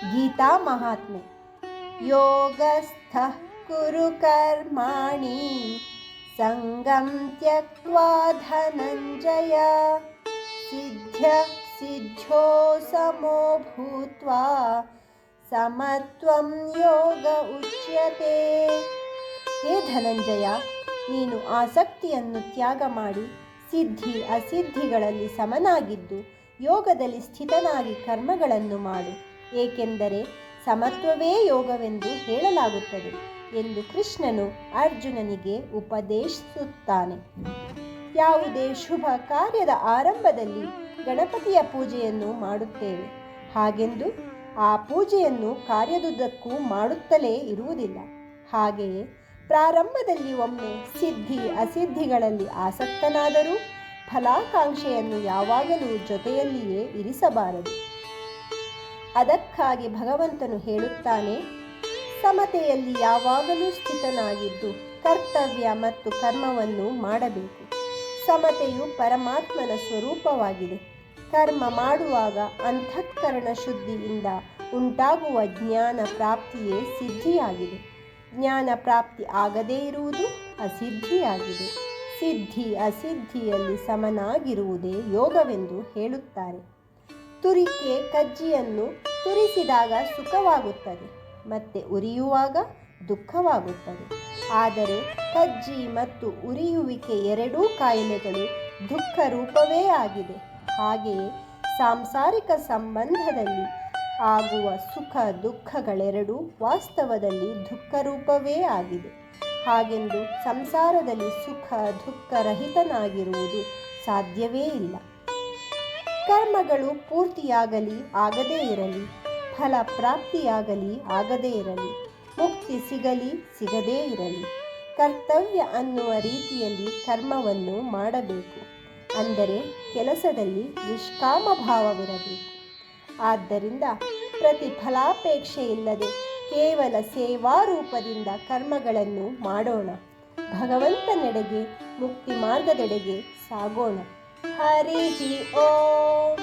ಗೀತಾ ಮಹಾತ್ಮೆ. ಯೋಗಸ್ಥಃ ಕುರು ಕರ್ಮಾಣಿ ಸಂಗಂ ತ್ಯಕ್ವಾ ಧನಂಜಯ ಸಿದ್ಧ್ಯ ಸಿದ್ಧ್ಯೋ ಸಮೋ ಭೂತ್ವಾ ಸಮತ್ವಂ ಯೋಗ ಉಚ್ಯತೆ. ಹೇ ಧನಂಜಯ, ನೀನು ಆಸಕ್ತಿಯನ್ನು ತ್ಯಾಗ ಮಾಡಿ ಸಿದ್ಧಿ ಅಸಿದ್ಧಿಗಳಲ್ಲಿ ಸಮನಾಗಿದ್ದು ಯೋಗದಲ್ಲಿ ಸ್ಥಿತನಾಗಿ ಕರ್ಮಗಳನ್ನು ಮಾಡು, ಏಕೆಂದರೆ ಸಮತ್ವವೇ ಯೋಗವೆಂದು ಹೇಳಲಾಗುತ್ತದೆ ಎಂದು ಕೃಷ್ಣನು ಅರ್ಜುನನಿಗೆ ಉಪದೇಶಿಸುತ್ತಾನೆ. ಯಾವುದೇ ಶುಭ ಕಾರ್ಯದ ಆರಂಭದಲ್ಲಿ ಗಣಪತಿಯ ಪೂಜೆಯನ್ನು ಮಾಡುತ್ತೇವೆ. ಹಾಗೆಂದು ಆ ಪೂಜೆಯನ್ನು ಕಾರ್ಯದುದ್ದಕ್ಕೂ ಮಾಡುತ್ತಲೇ ಇರುವುದಿಲ್ಲ. ಹಾಗೆಯೇ ಪ್ರಾರಂಭದಲ್ಲಿ ಒಮ್ಮೆ ಸಿದ್ಧಿ ಅಸಿದ್ಧಿಗಳಲ್ಲಿ ಆಸಕ್ತನಾದರೂ ಫಲಾಕಾಂಕ್ಷೆಯನ್ನು ಯಾವಾಗಲೂ ಜೊತೆಯಲ್ಲಿಯೇ ಇರಿಸಬಾರದು. ಅದಕ್ಕಾಗಿ ಭಗವಂತನು ಹೇಳುತ್ತಾನೆ, ಸಮತೆಯಲ್ಲಿ ಯಾವಾಗಲೂ ಸ್ಥಿತನಾಗಿದ್ದು ಕರ್ತವ್ಯ ಮತ್ತು ಕರ್ಮವನ್ನು ಮಾಡಬೇಕು. ಸಮತೆಯು ಪರಮಾತ್ಮನ ಸ್ವರೂಪವಾಗಿದೆ. ಕರ್ಮ ಮಾಡುವಾಗ ಅಂತಃಕರಣ ಶುದ್ಧಿಯಿಂದ ಉಂಟಾಗುವ ಜ್ಞಾನ ಪ್ರಾಪ್ತಿಯೇ ಸಿದ್ಧಿಯಾಗಿದೆ. ಜ್ಞಾನ ಪ್ರಾಪ್ತಿ ಆಗದೇ ಇರುವುದು ಅಸಿದ್ಧಿಯಾಗಿದೆ. ಸಿದ್ಧಿ ಅಸಿದ್ಧಿಯಲ್ಲಿ ಸಮನಾಗಿರುವುದೇ ಯೋಗವೆಂದು ಹೇಳುತ್ತಾರೆ. ತುರಿಕೆ ಕಜ್ಜಿಯನ್ನು ತುರಿಸಿದಾಗ ಸುಖವಾಗುತ್ತದೆ, ಮತ್ತೆ ಉರಿಯುವಾಗ ದುಃಖವಾಗುತ್ತದೆ. ಆದರೆ ಕಜ್ಜಿ ಮತ್ತು ಉರಿಯುವಿಕೆ ಎರಡೂ ಕಾಯಿಲೆಗಳು ದುಃಖ ರೂಪವೇ ಆಗಿದೆ. ಹಾಗೆಯೇ ಸಾಂಸಾರಿಕ ಸಂಬಂಧದಲ್ಲಿ ಆಗುವ ಸುಖ ದುಃಖಗಳೆರಡೂ ವಾಸ್ತವದಲ್ಲಿ ದುಃಖರೂಪವೇ ಆಗಿದೆ. ಹಾಗೆಂದು ಸಂಸಾರದಲ್ಲಿ ಸುಖ ದುಃಖರಹಿತನಾಗಿರುವುದು ಸಾಧ್ಯವೇ ಇಲ್ಲ. ಕರ್ಮಗಳು ಪೂರ್ತಿಯಾಗಲಿ ಆಗದೇ ಇರಲಿ, ಫಲ ಪ್ರಾಪ್ತಿಯಾಗಲಿ ಆಗದೇ ಇರಲಿ, ಮುಕ್ತಿ ಸಿಗಲಿ ಸಿಗದೇ ಇರಲಿ, ಕರ್ತವ್ಯ ಅನ್ನುವ ರೀತಿಯಲ್ಲಿ ಕರ್ಮವನ್ನು ಮಾಡಬೇಕು. ಅಂದರೆ ಕೆಲಸದಲ್ಲಿ ನಿಷ್ಕಾಮ ಭಾವವಿರಬೇಕು. ಆದ್ದರಿಂದ ಪ್ರತಿಫಲಾಪೇಕ್ಷೆ ಇಲ್ಲದೆ ಕೇವಲ ಸೇವಾರೂಪದಿಂದ ಕರ್ಮಗಳನ್ನು ಮಾಡೋಣ. ಭಗವಂತನೆಡೆಗೆ ಮುಕ್ತಿ ಮಾರ್ಗದೆಡೆಗೆ ಸಾಗೋಣ. ಹರಿ ಓಂ.